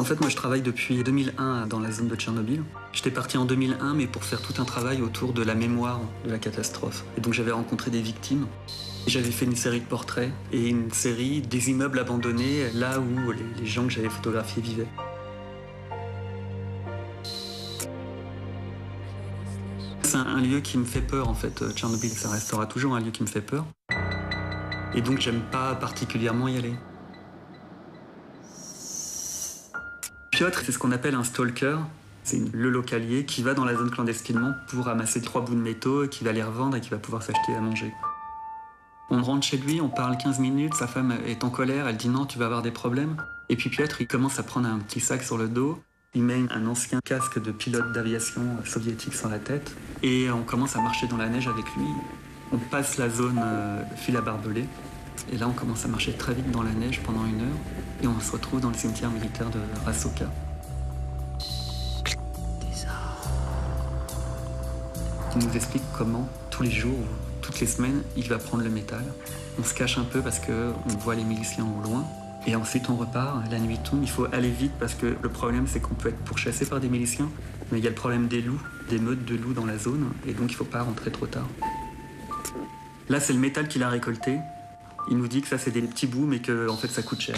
En fait, moi, je travaille depuis 2001 dans la zone de Tchernobyl. J'étais parti en 2001, mais pour faire tout un travail autour de la mémoire de la catastrophe. Et donc, j'avais rencontré des victimes. J'avais fait une série de portraits et une série des immeubles abandonnés, là où les gens que j'avais photographiés vivaient. C'est un lieu qui me fait peur, en fait. Tchernobyl, ça restera toujours un lieu qui me fait peur. Et donc, j'aime pas particulièrement y aller. Piotr, c'est ce qu'on appelle un stalker. C'est le localier qui va dans la zone clandestinement pour ramasser 3 bouts de métaux, qui va les revendre et qui va pouvoir s'acheter à manger. On rentre chez lui, on parle 15 minutes, sa femme est en colère, elle dit non, tu vas avoir des problèmes. Et puis Piotr, il commence à prendre un petit sac sur le dos, il met un ancien casque de pilote d'aviation soviétique sur la tête, et on commence à marcher dans la neige avec lui. On passe la zone fil à barbelé, et là on commence à marcher très vite dans la neige pendant 1 heure, et on se retrouve dans le cimetière militaire de Rassoka. Il nous explique comment, tous les jours, toutes les semaines, il va prendre le métal. On se cache un peu parce qu'on voit les miliciens au loin. Et ensuite, on repart. La nuit tombe. Il faut aller vite parce que le problème, c'est qu'on peut être pourchassé par des miliciens. Mais il y a le problème des loups, des meutes de loups dans la zone. Et donc, il ne faut pas rentrer trop tard. Là, c'est le métal qu'il a récolté. Il nous dit que ça, c'est des petits bouts, mais que en fait, ça coûte cher.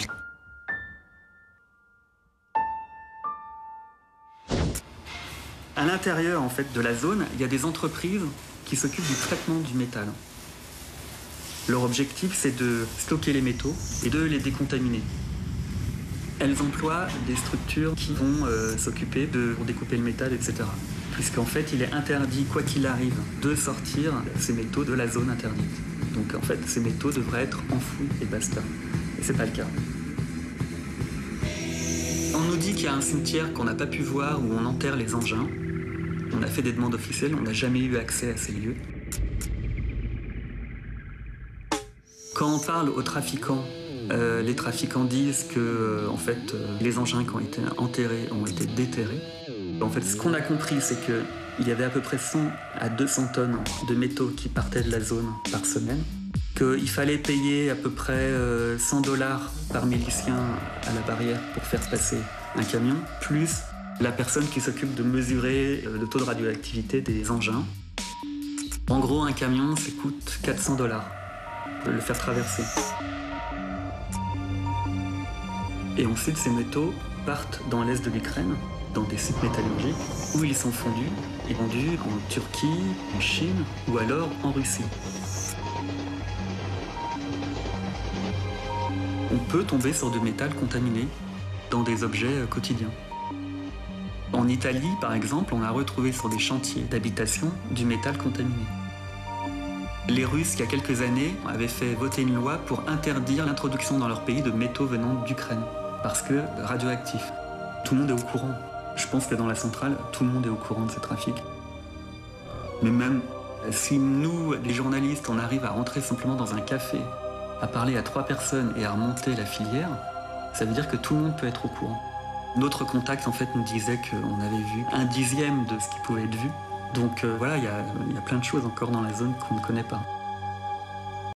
À l'intérieur, en fait, de la zone, il y a des entreprises qui s'occupent du traitement du métal. Leur objectif, c'est de stocker les métaux et de les décontaminer. Elles emploient des structures qui vont s'occuper de découper le métal, etc. Puisqu'en fait, il est interdit, quoi qu'il arrive, de sortir ces métaux de la zone interdite. Donc en fait, ces métaux devraient être enfouis et basta. Et c'est pas le cas. On nous dit qu'il y a un cimetière qu'on n'a pas pu voir où on enterre les engins. On a fait des demandes officielles, on n'a jamais eu accès à ces lieux. Quand on parle aux trafiquants, les trafiquants disent que en fait, les engins qui ont été enterrés ont été déterrés. En fait, ce qu'on a compris, c'est qu'il y avait à peu près 100 à 200 tonnes de métaux qui partaient de la zone par semaine, qu'il fallait payer à peu près $100 par milicien à la barrière pour faire passer un camion, plus la personne qui s'occupe de mesurer le taux de radioactivité des engins. En gros, un camion, ça coûte $400 de le faire traverser. Et ensuite, ces métaux partent dans l'est de l'Ukraine, dans des sites métallurgiques, où ils sont fondus, et vendus en Turquie, en Chine ou alors en Russie. On peut tomber sur du métal contaminé dans des objets quotidiens. En Italie, par exemple, on a retrouvé sur des chantiers d'habitation du métal contaminé. Les Russes, il y a quelques années, avaient fait voter une loi pour interdire l'introduction dans leur pays de métaux venant d'Ukraine, parce que radioactifs. Tout le monde est au courant. Je pense que dans la centrale, tout le monde est au courant de ces trafics. Mais même si nous, les journalistes, on arrive à rentrer simplement dans un café, à parler à 3 personnes et à remonter la filière, ça veut dire que tout le monde peut être au courant. Notre contact, en fait, nous disait qu'on avait vu 1/10 de ce qui pouvait être vu. Donc voilà, il y a plein de choses encore dans la zone qu'on ne connaît pas.